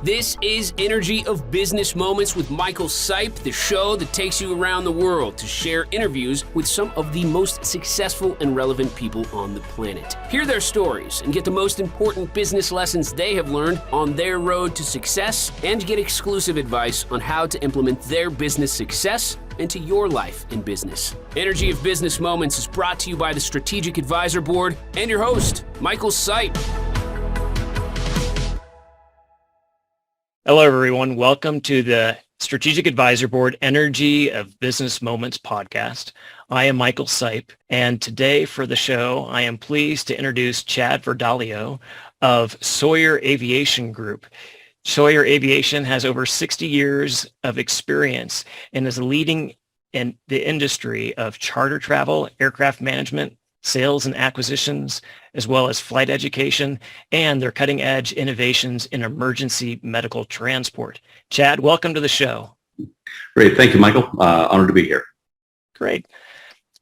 This is Energy of Business Moments with Michael Sipe, the show that takes you around the world to share interviews with some of the most successful and relevant people on the planet. Hear their stories and get the most important business lessons they have learned on their road to success, and get exclusive advice on how to implement their business success into your life and business. Energy of Business Moments is brought to you by the Strategic Advisor Board and your host, Michael Sipe. Hello, everyone. Welcome to the Strategic Advisor Board Energy of Business Moments podcast. I am Michael Sipe, and today for the show, I am pleased to introduce Chad Verdaglio of Sawyer Aviation Group. Sawyer Aviation has over 60 years of experience and is leading in the industry of charter travel, aircraft management, sales and acquisitions, as well as flight education, and their cutting-edge innovations in emergency medical transport. Chad, welcome to the show. Great. Thank you, Michael. Honored to be here. Great.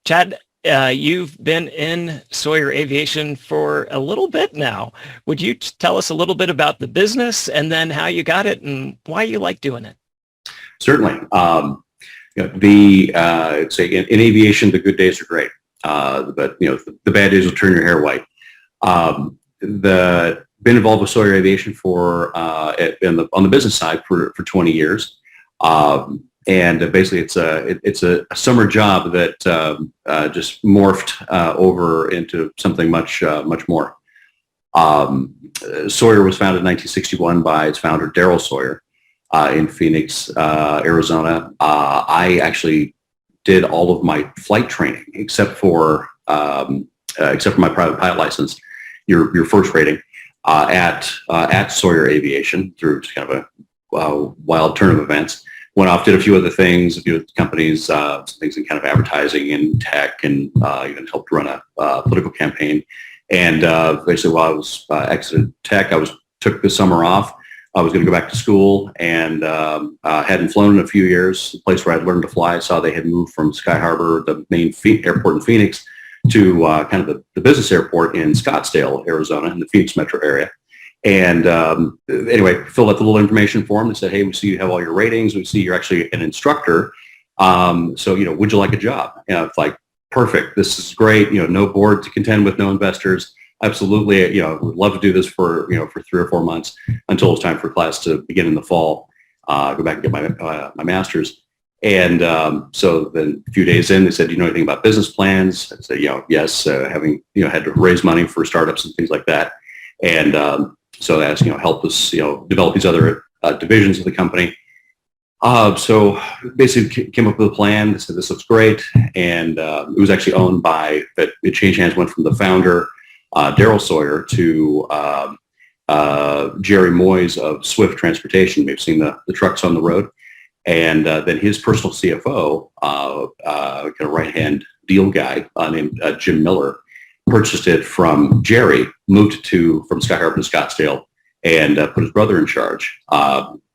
Chad, you've been in Sawyer Aviation for a little bit now. Would you tell us a little bit about the business and then how you got it and why you like doing it? Certainly. Say in aviation, the good days are great. But the bad days will turn your hair white. Been involved with Sawyer Aviation on the business side for 20 years, and basically it's a summer job that just morphed over into something much more. Sawyer was founded in 1961 by its founder Daryl Sawyer in Phoenix, Arizona. I actually did all of my flight training except for my private pilot license, your first rating, at Sawyer Aviation through just kind of a wild turn of events. Went off, did a few other things, a few companies, some things in kind of advertising and tech, and even helped run a political campaign. And basically, while I was exited tech, took the summer off. I was going to go back to school, and hadn't flown in a few years. The place where I'd learned to fly, I saw they had moved from Sky Harbor, the main airport in Phoenix, to kind of the business airport in Scottsdale, Arizona, in the Phoenix metro area. And anyway, filled out the little information form and said, "Hey, we see you have all your ratings. We see you're actually an instructor. So would you like a job?" And it's like, perfect. This is great. No board to contend with, no investors. Absolutely, would love to do this for 3 or 4 months until it's time for class to begin in the fall. Go back and get my master's. And so then a few days in, they said, "Do you know anything about business plans?" I said, yes, having had to raise money for startups and things like that. And so they asked, help us develop these other divisions of the company. So basically came up with a plan. They said, "This looks great," and it was actually owned by. It changed hands, went from the founder, Daryl Sawyer, to Jerry Moyes of Swift Transportation. We've seen the trucks on the road. And then his personal CFO, kind of right-hand deal guy named Jim Miller, purchased it from Jerry, moved from Sky Harbor to Scottsdale, and put his brother in charge.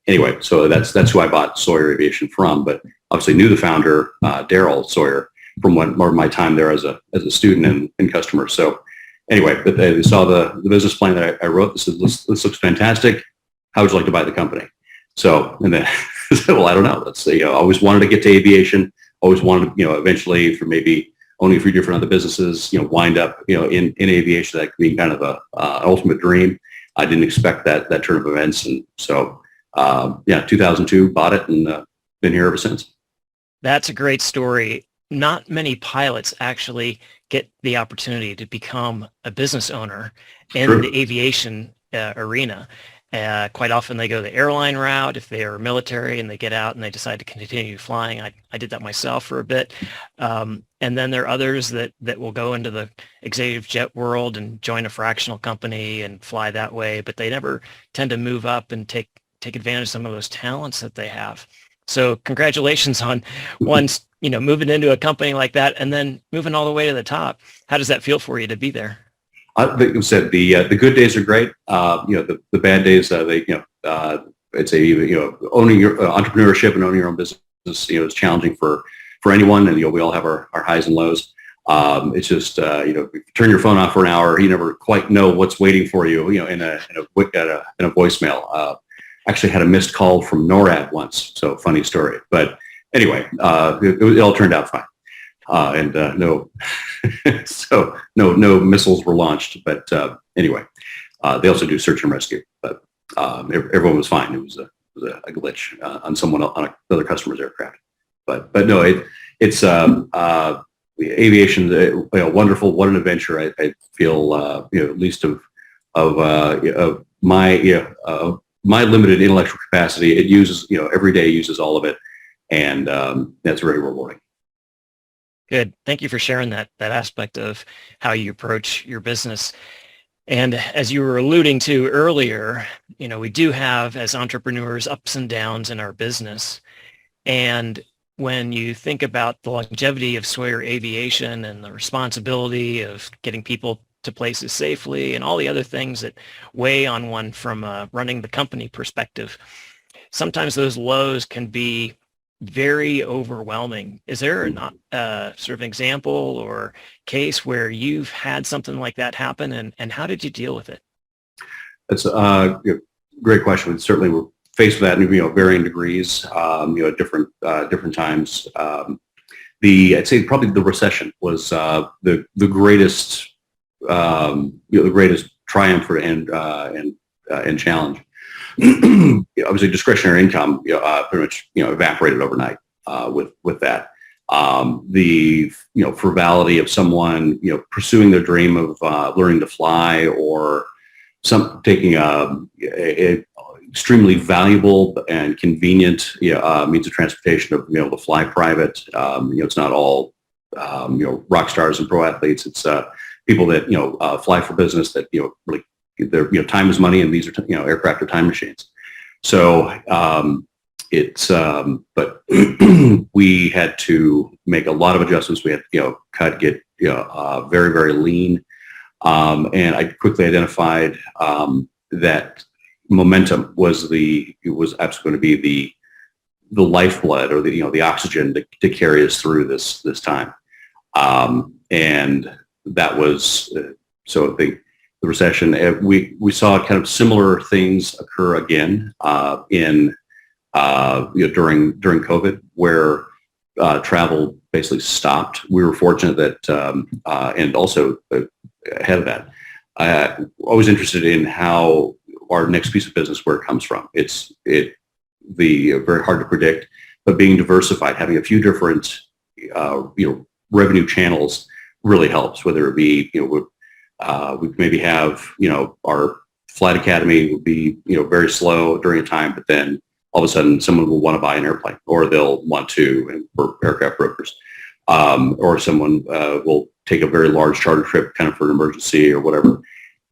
Anyway, so that's who I bought Sawyer Aviation from, but obviously knew the founder, Daryl Sawyer, from more of my time there as a student and customer. So anyway, but they saw the business plan that I wrote. They said, this looks fantastic. How would you like to buy the company? So, and then I said, well, I don't know. Let's say, I always wanted to get to aviation. Always wanted, eventually, for maybe owning a few different other businesses, wind up, in aviation. That could be kind of an ultimate dream. I didn't expect that turn of events. And so, 2002, bought it, and been here ever since. That's a great story. Not many pilots actually get the opportunity to become a business owner in the aviation arena. Quite often they go the airline route if they are military and they get out and they decide to continue flying. I did that myself for a bit. And then there are others that will go into the executive jet world and join a fractional company and fly that way, but they never tend to move up and take advantage of some of those talents that they have. So congratulations on moving into a company like that and then moving all the way to the top. How does that feel for you to be there? Like you said, the good days are great. The bad days, I'd say owning your entrepreneurship and owning your own business, is challenging for anyone, and we all have our highs and lows. It's just if you turn your phone off for an hour, you never quite know what's waiting for you, in a voicemail. Actually had a missed call from NORAD once, so funny story. But anyway, it all turned out fine. And no, so no missiles were launched. But anyway, they also do search and rescue. But everyone was fine. It was a glitch on another customer's aircraft. But no, it's aviation. Wonderful. What an adventure! I feel at least of my limited intellectual capacity. It uses every day uses all of it, and that's very rewarding. Good. Thank you for sharing that aspect of how you approach your business. And as you were alluding to earlier, we do have, as entrepreneurs, ups and downs in our business. And when you think about the longevity of Sawyer Aviation and the responsibility of getting people to places safely and all the other things that weigh on one from running the company perspective, sometimes those lows can be very overwhelming. Is there a sort of example or case where you've had something like that happen, and how did you deal with it? That's a great question. Certainly we're faced with that in varying degrees, at different times. I'd say probably the recession was the greatest the greatest triumph and challenge. Obviously, discretionary income pretty much evaporated overnight with that. The frivolity of someone pursuing their dream of learning to fly, or taking a extremely valuable and convenient means of transportation of to fly private. It's not all rock stars and pro athletes. It's people that fly for business that really their time is money, and these are aircraft are time machines. So but we had to make a lot of adjustments. We had get very, very lean, and I quickly identified that momentum was absolutely going to be the lifeblood, or the oxygen to carry us through this time, and that was so the recession. We saw kind of similar things occur again during COVID, where travel basically stopped. We were fortunate that, and also ahead of that, always interested in how our next piece of business, where it comes from. It's very hard to predict, but being diversified, having a few different revenue channels really helps. Whether it be we maybe have our flight academy would be very slow during a time, but then all of a sudden someone will want to buy an airplane, or they'll want to for aircraft brokers, or someone will take a very large charter trip kind of for an emergency or whatever.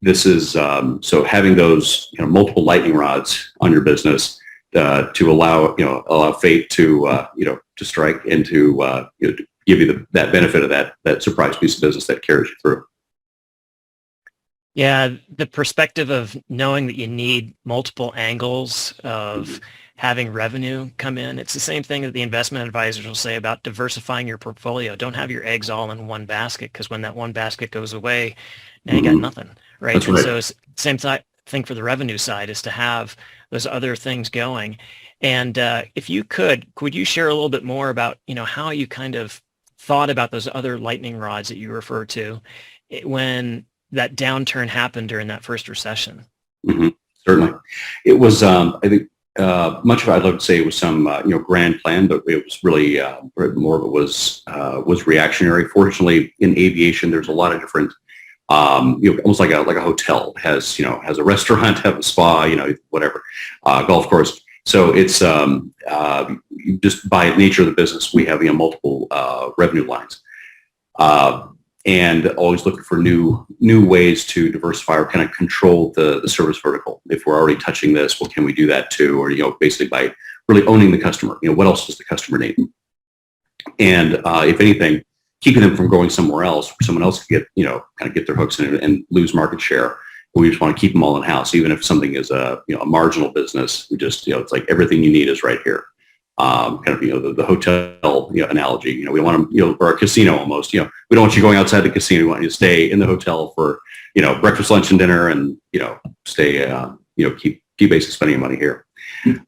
This is so having those multiple lightning rods on your business to allow fate to strike and to give you that benefit of that surprise piece of business that carries you through. Yeah, the perspective of knowing that you need multiple angles of having revenue come in. It's the same thing that the investment advisors will say about diversifying your portfolio. Don't have your eggs all in one basket, because when that one basket goes away, now you got nothing, right? That's right. And so same thing for the revenue side, is to have those other things going. And if you could you share a little bit more about how you kind of thought about those other lightning rods that you refer to when that downturn happened during that first recession? Mm-hmm. Certainly. It was, I think, much of it, I'd love to say it was some, grand plan, but it was really, more of it was reactionary. Fortunately, in aviation, there's a lot of different, almost like a hotel. It has a restaurant, have a spa, whatever, golf course. So it's, just by nature of the business, we have, multiple, revenue lines. And always looking for new ways to diversify or kind of control the service vertical. If we're already touching this, well, can we do that too? Or, basically by really owning the customer, what else does the customer need? And if anything, keeping them from going somewhere else, where someone else can get, kind of get their hooks in it and lose market share. We just want to keep them all in house. Even if something is a marginal business, we just, it's like everything you need is right here. Kind of, the hotel, analogy, we want them, or a casino almost, we don't want you going outside the casino. We want you to stay in the hotel for, breakfast, lunch, and dinner, and, stay, keep basically spending your money here.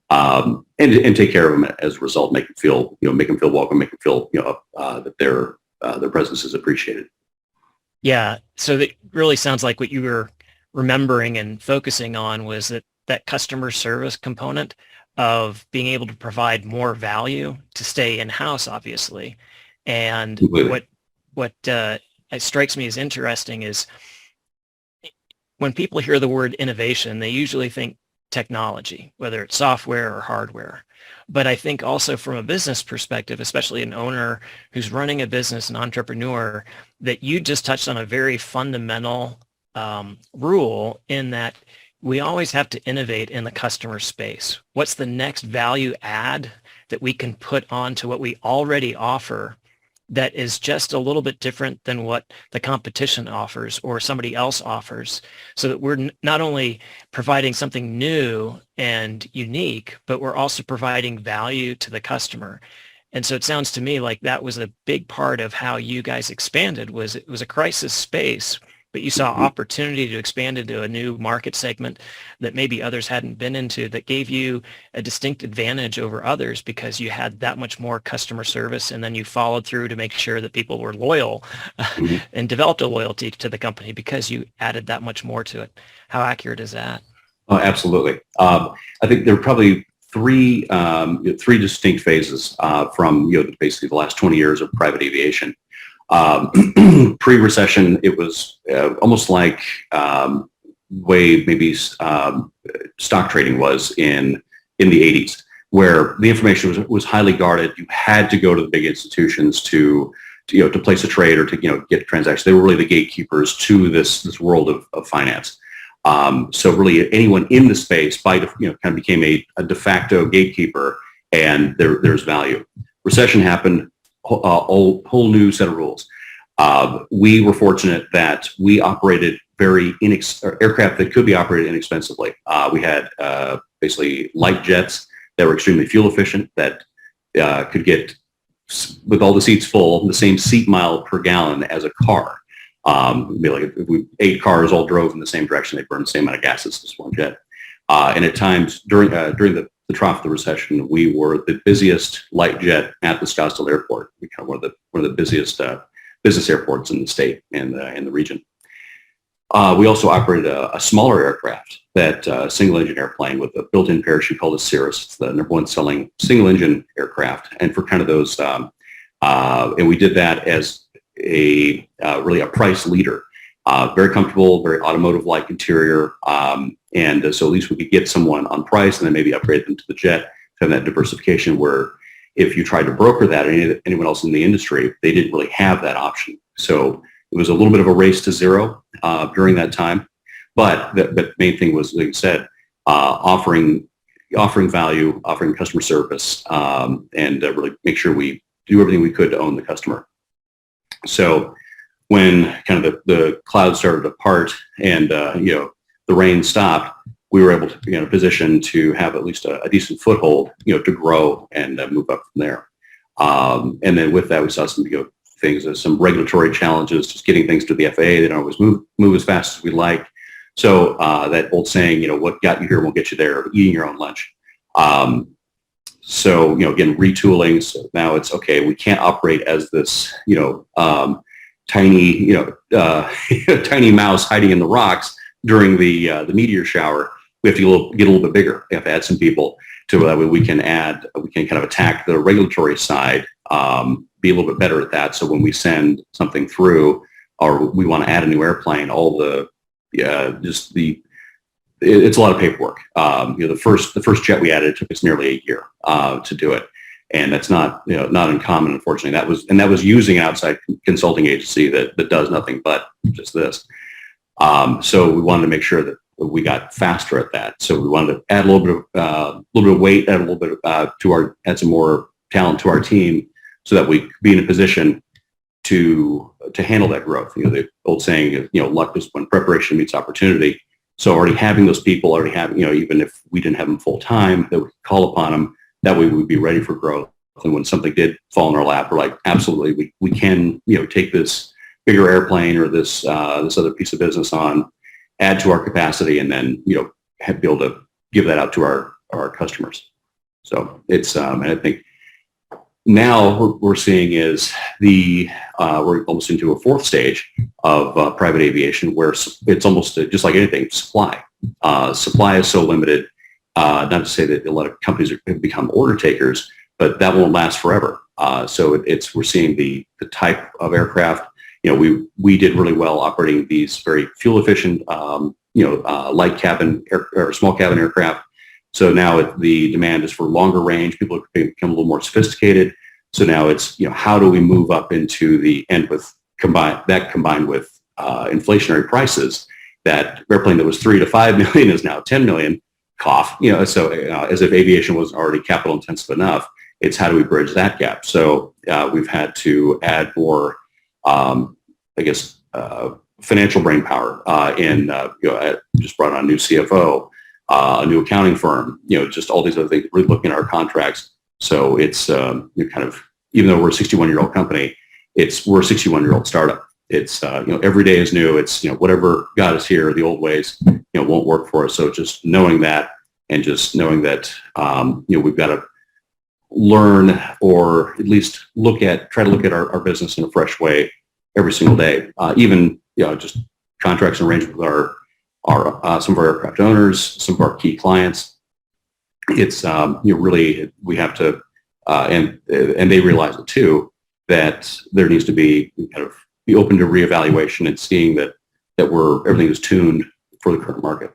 and take care of them as a result, make them feel welcome, make them feel that their presence is appreciated. Yeah. So that really sounds like what you were remembering and focusing on was that customer service component of being able to provide more value to stay in-house, obviously. And Completely. what it strikes me as interesting is when people hear the word innovation, they usually think technology, whether it's software or hardware. But I think also from a business perspective, especially an owner who's running a business, an entrepreneur, that you just touched on a very fundamental rule in that we always have to innovate in the customer space. What's the next value add that we can put onto what we already offer that is just a little bit different than what the competition offers or somebody else offers, so that we're not only providing something new and unique, but we're also providing value to the customer. And so it sounds to me like that was a big part of how you guys expanded. Was it was a crisis space, but you saw opportunity to expand into a new market segment that maybe others hadn't been into, that gave you a distinct advantage over others because you had that much more customer service, and then you followed through to make sure that people were loyal and developed a loyalty to the company because you added that much more to it. How accurate is that? Oh, absolutely. I think there are probably three distinct phases from basically the last 20 years of private aviation. Pre-recession, it was almost like way maybe stock trading was in the 80s, where the information was highly guarded. You had to go to the big institutions to place a trade or to get transactions. They were really the gatekeepers to this world of finance. So really, anyone in the space kind of became a de facto gatekeeper, and there's value. Recession happened. Whole new set of rules. We were fortunate that we operated aircraft that could be operated inexpensively. We had basically light jets that were extremely fuel efficient, that could get, with all the seats full, the same seat mile per gallon as a car. It'd be like if 8 cars all drove in the same direction, they burned the same amount of gas as this one jet. And at times during the trough of the recession, we were the busiest light jet at the Scottsdale Airport. We kind of one of the busiest business airports in the state and in the region. We also operated a smaller aircraft, that single engine airplane with a built-in parachute called a Cirrus. It's the number one selling single engine aircraft, and for kind of those, and we did that as really a price leader. Very comfortable, very automotive-like interior, and so at least we could get someone on price and then maybe upgrade them to the jet, to have that diversification where if you tried to broker that or anyone else in the industry, they didn't really have that option. So it was a little bit of a race to zero during that time. But the main thing was, like you said, offering value, offering customer service, and really make sure we do everything we could to own the customer. So when kind of the clouds started to part and the rain stopped, we were able to be in a position to have at least a decent foothold, to grow and move up from there. And then with that, we saw some things, some regulatory challenges, just getting things to the FAA. They don't always move as fast as we like. So that old saying, what got you here won't get you there, eating your own lunch. So, again, retooling. So now it's okay. We can't operate as this, tiny, tiny mouse hiding in the rocks during the meteor shower. We have to get a little bit bigger. We have to add some people to that way we can kind of attack the regulatory side, be a little bit better at that. So when we send something through, or we want to add a new airplane, it's a lot of paperwork. The first jet we added, it took us nearly a year to do it, and that's not uncommon, unfortunately. That was using an outside consulting agency that does nothing but just this. So we wanted to make sure that we got faster at that. So we wanted to add a little bit of weight, add a little bit add some more talent to our team, so that we could be in a position to handle that growth. The old saying is, luck is when preparation meets opportunity. So already having those people, even if we didn't have them full time, that we could call upon them. That way we'd be ready for growth. And when something did fall in our lap, we're like, absolutely, we can, take this bigger airplane or this other piece of business on, add to our capacity, and then, be able to give that out to our our customers. So it's, and I think now what we're seeing is we're almost into a fourth stage of private aviation, where it's almost just like anything, supply. Supply is so limited. Not to say that a lot of companies have become order takers, but that won't last forever. So we're seeing the type of aircraft. We did really well operating these very fuel efficient, light cabin or small cabin aircraft. So now the demand is for longer range. People have become a little more sophisticated. So now it's, how do we move up into the end with combined with inflationary prices? That airplane that was $3 to $5 million is now $10 million. Cough. So as if aviation wasn't already capital intensive enough, it's how do we bridge that gap? So we've had to add more, financial brain power. I just brought on a new CFO, a new accounting firm. Just all these other things. We're looking at our contracts. So it's kind of, even though we're a 61-year-old company, we're a 61-year-old startup. It's every day is new. It's whatever got us here, the old ways won't work for us. So just knowing that, and just knowing that we've got to learn, or at least try to look at our business in a fresh way every single day. Even just contracts and arrangements with our some of our aircraft owners, some of our key clients. It's really, we have to and they realize it too, that there needs to be be open to reevaluation and seeing that everything is tuned for the current market.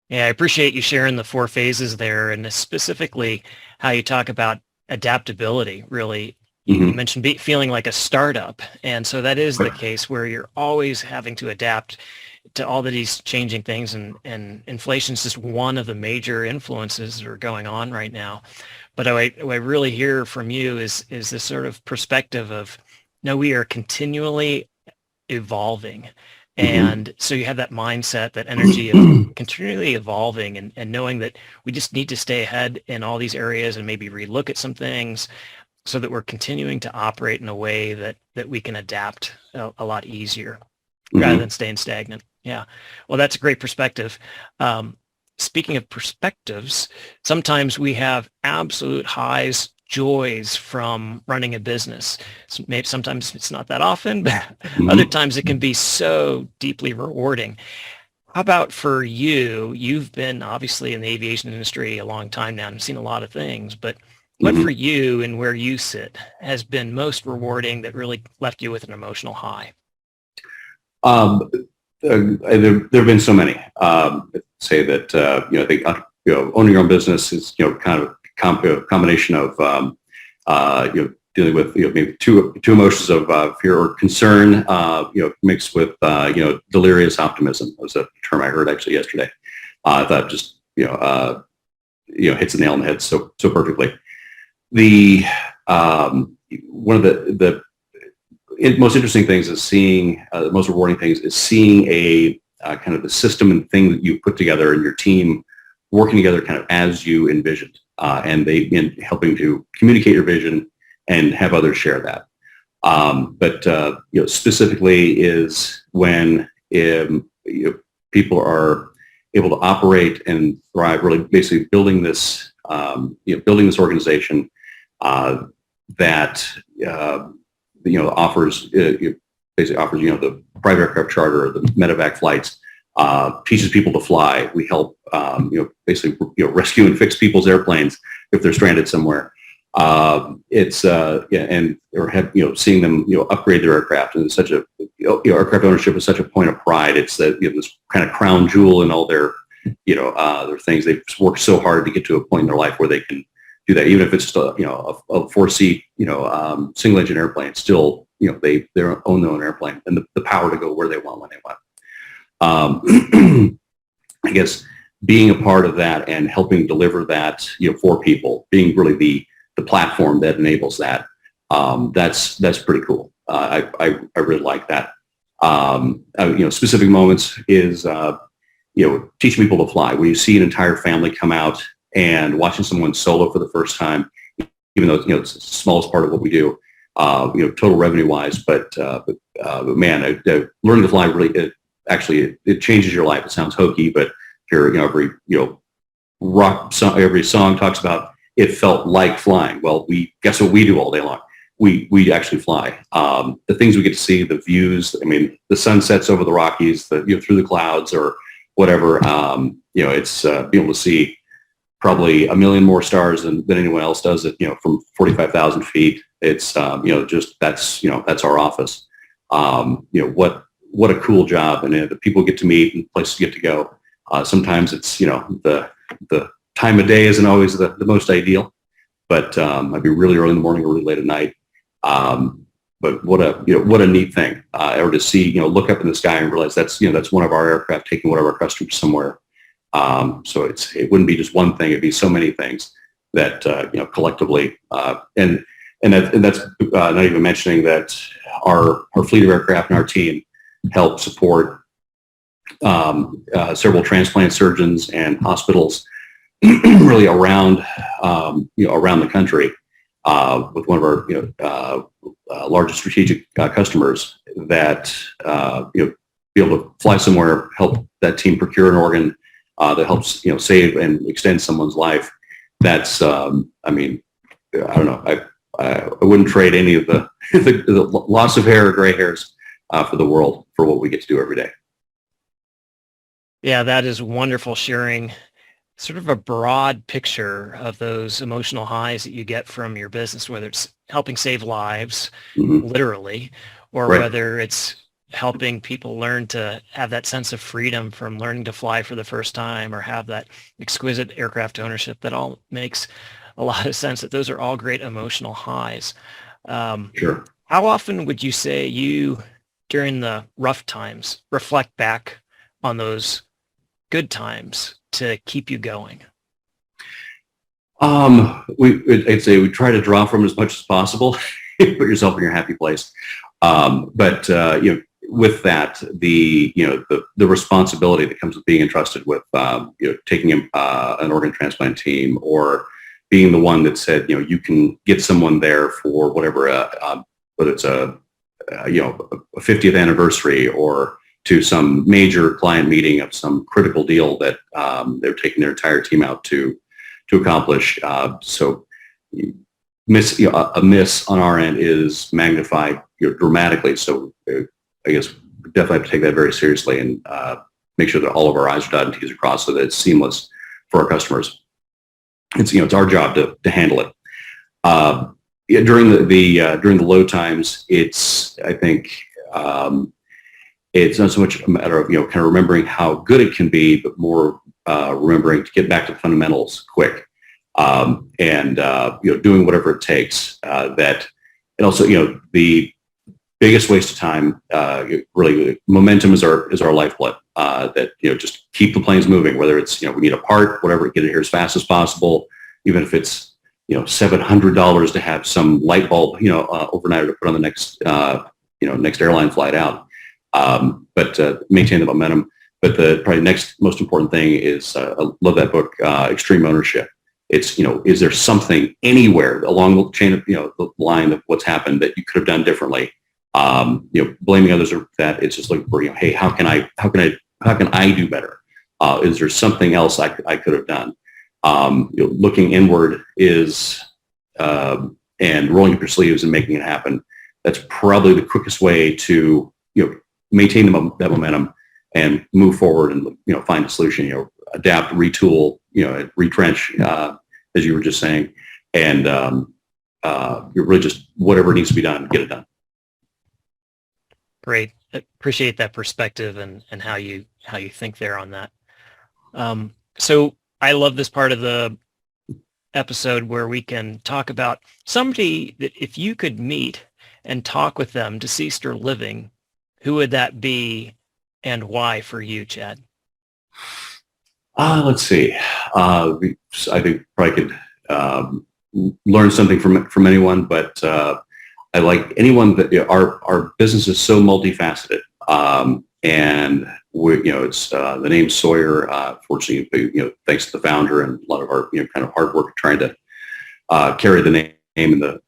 Yeah, I appreciate you sharing the 4 phases there, and specifically how you talk about adaptability. Really, you mentioned feeling like a startup, and so that is the case, where you're always having to adapt to all of these changing things, and inflation is just one of the major influences that are going on right now. But what I really hear from you is this sort of perspective of, no, we are continually evolving. And so you have that mindset, that energy of continually evolving, and knowing that we just need to stay ahead in all these areas and maybe relook at some things, so that we're continuing to operate in a way that we can adapt a lot easier rather than staying stagnant. Yeah. Well, that's a great perspective. Speaking of perspectives, sometimes we have absolute highs, joys from running a business. So maybe sometimes it's not that often, but other times it can be so deeply rewarding. How about for you? You've been obviously in the aviation industry a long time now and seen a lot of things, but what for you and where you sit has been most rewarding, that really left you with an emotional high? There have been so many. Say that I think owning your own business is kind of a combination of dealing with maybe two emotions of fear or concern, mixed with delirious optimism. That was a term I heard actually yesterday. I thought just hits the nail on the head so perfectly. One of the most interesting things is seeing, the most rewarding things is seeing a kind of the system and thing that you put together and your team working together kind of as you envisioned, and helping to communicate your vision and have others share that. But specifically is when people are able to operate and thrive, really basically building this organization that offers the private aircraft charter, the medevac flights, teaches people to fly. We help rescue and fix people's airplanes if they're stranded somewhere. Seeing them upgrade their aircraft, and it's such a aircraft ownership is such a point of pride. It's that this kind of crown jewel in all their things. They've worked so hard to get to a point in their life where they can do that, even if it's just a 4-seat single engine airplane. Still, they own their own airplane and the power to go where they want when they want. I guess being a part of that and helping deliver that for people, being really the platform that enables that, that's pretty cool. I really like that. Specific moments is teaching people to fly. When you see an entire family come out and watching someone solo for the first time, even though it's the smallest part of what we do, total revenue wise, but man, learning to fly really, it changes your life. It sounds hokey, but here, every rock song, every song talks about it felt like flying. Well, guess what we do all day long? We actually fly. The things we get to see, the views. I mean, the sunsets over the Rockies, through the clouds or whatever. It's being able to see probably a million more stars than anyone else does it. From 45,000 feet. It's just that's our office. What a cool job, and the people get to meet and places get to go. Sometimes it's the time of day isn't always the most ideal, but I'd be really early in the morning or really late at night. But what a neat thing, or to see, look up in the sky and realize that's one of our aircraft taking one of our customers somewhere. So it wouldn't be just one thing; it'd be so many things that collectively, and that's not even mentioning that our fleet of aircraft and our team help support several transplant surgeons and hospitals really around the country, with one of our largest strategic customers that be able to fly somewhere, help that team procure an organ that helps save and extend someone's life. That's I don't know, I wouldn't trade any of the loss of hair or gray hairs for the world for what we get to do every day. Yeah, that is wonderful, sharing sort of a broad picture of those emotional highs that you get from your business, whether it's helping save lives, literally, or Right. whether it's helping people learn to have that sense of freedom from learning to fly for the first time, or have that exquisite aircraft ownership. That all makes a lot of sense, that those are all great emotional highs. Sure. How often would you say you, during the rough times, reflect back on those good times to keep you going? I'd say we try to draw from as much as possible. Put yourself in your happy place. But with that, the responsibility that comes with being entrusted with taking an organ transplant team, or being the one that said you can get someone there for whatever, whether it's a 50th anniversary or to some major client meeting of some critical deal that they're taking their entire team out to accomplish. So a miss on our end is magnified dramatically. So I guess we definitely have to take that very seriously and make sure that all of our I's are dotted and T's are crossed so that it's seamless for our customers. It's our job to handle it. During the low times, I think it's not so much a matter of kind of remembering how good it can be, but more remembering to get back to the fundamentals quick, and doing whatever it takes. And also the biggest waste of time, really, momentum is our lifeblood. That just keep the planes moving. Whether it's we need a part, whatever, get it here as fast as possible. Even if it's $700 to have some light bulb overnight to put on the next next airline flight out. But maintain the momentum. But the probably next most important thing is I love that book, Extreme Ownership. It's is there something anywhere along the chain of the line of what's happened that you could have done differently? Blaming others for that. It's just looking for hey, how can I do better? Is there something else I could have done? Looking inward is and rolling up your sleeves and making it happen. That's probably the quickest way to maintain that momentum and move forward and find a solution. Adapt, retool, retrench, as you were just saying, and you're really just whatever needs to be done, get it done. Great. Appreciate that perspective and how you think there on that. So I love this part of the episode where we can talk about somebody that if you could meet and talk with them, deceased or living, who would that be and why for you, Chad? Let's see. I think probably could learn something from anyone, but I like anyone that our business is so multifaceted, and it's the name Sawyer. Fortunately, thanks to the founder and a lot of our kind of hard work trying to carry the name and the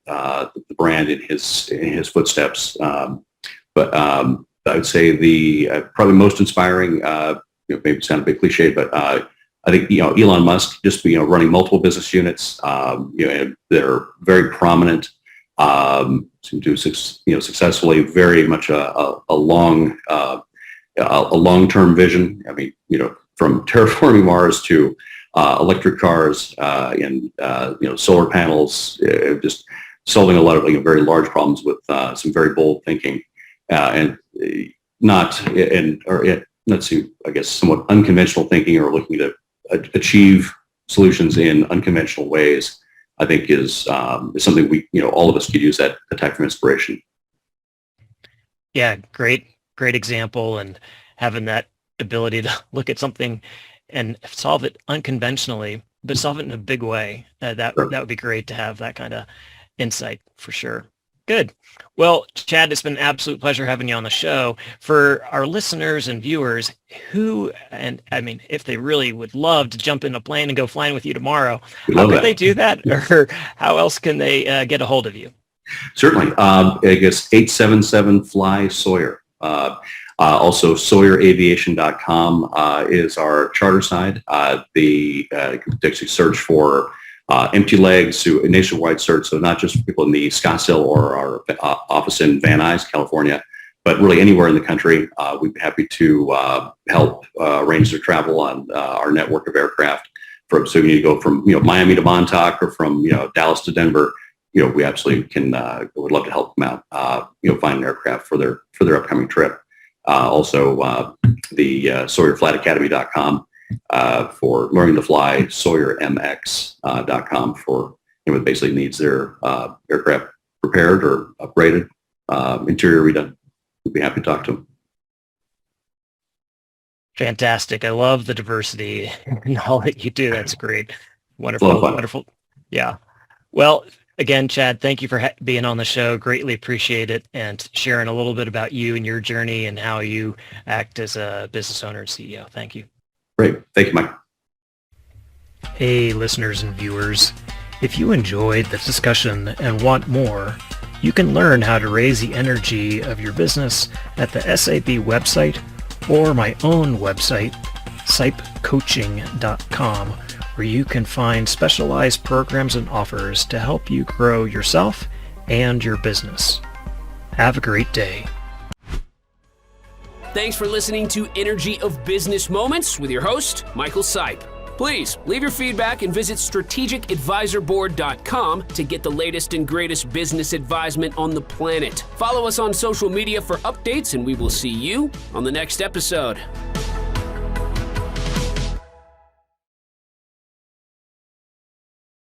brand in his footsteps. But I would say the probably most inspiring, maybe it sounds a bit cliche, but I think, Elon Musk just, running multiple business units, and they're very prominent, seem to, successfully, very much a long-term vision. I mean, from terraforming Mars to electric cars and solar panels, just solving a lot of very large problems with some very bold thinking, and not I guess somewhat unconventional thinking, or looking to achieve solutions in unconventional ways. I think is something we all of us could use that type of inspiration. Yeah, great example, and having that ability to look at something and solve it unconventionally, but solve it in a big way. That would be great to have that kind of insight for sure. Good. Well, Chad, it's been an absolute pleasure having you on the show. For our listeners and viewers if they really would love to jump in a plane and go flying with you tomorrow, how could they do that? Or how else can they get a hold of you? Certainly. I guess 877-FLY-SAWYER. Also, SawyerAviation.com is our charter side. You can actually search for empty legs, to a nationwide search, so not just people in the Scottsdale or our office in Van Nuys, California, but really anywhere in the country. We'd be happy to help arrange their travel on our network of aircraft. So you need to go from Miami to Montauk, or from Dallas to Denver. We absolutely can. Would love to help them out. Find an aircraft for their upcoming trip. Also, the SawyerFlightAcademy.com. For learning to fly, SawyerMX.com for anyone that basically needs their aircraft repaired or upgraded, interior redone. We'd be happy to talk to them. Fantastic. I love the diversity and all that you do. That's great. Wonderful. Wonderful. Yeah. Well, again, Chad, thank you for being on the show. Greatly appreciate it, and sharing a little bit about you and your journey and how you act as a business owner and CEO. Thank you. Great. Thank you, Mike. Hey, listeners and viewers. If you enjoyed this discussion and want more, you can learn how to raise the energy of your business at the SAB website, or my own website, SIPEcoaching.com, where you can find specialized programs and offers to help you grow yourself and your business. Have a great day. Thanks for listening to Energy of Business Moments with your host, Michael Sipe. Please leave your feedback and visit strategicadvisorboard.com to get the latest and greatest business advisement on the planet. Follow us on social media for updates, and we will see you on the next episode.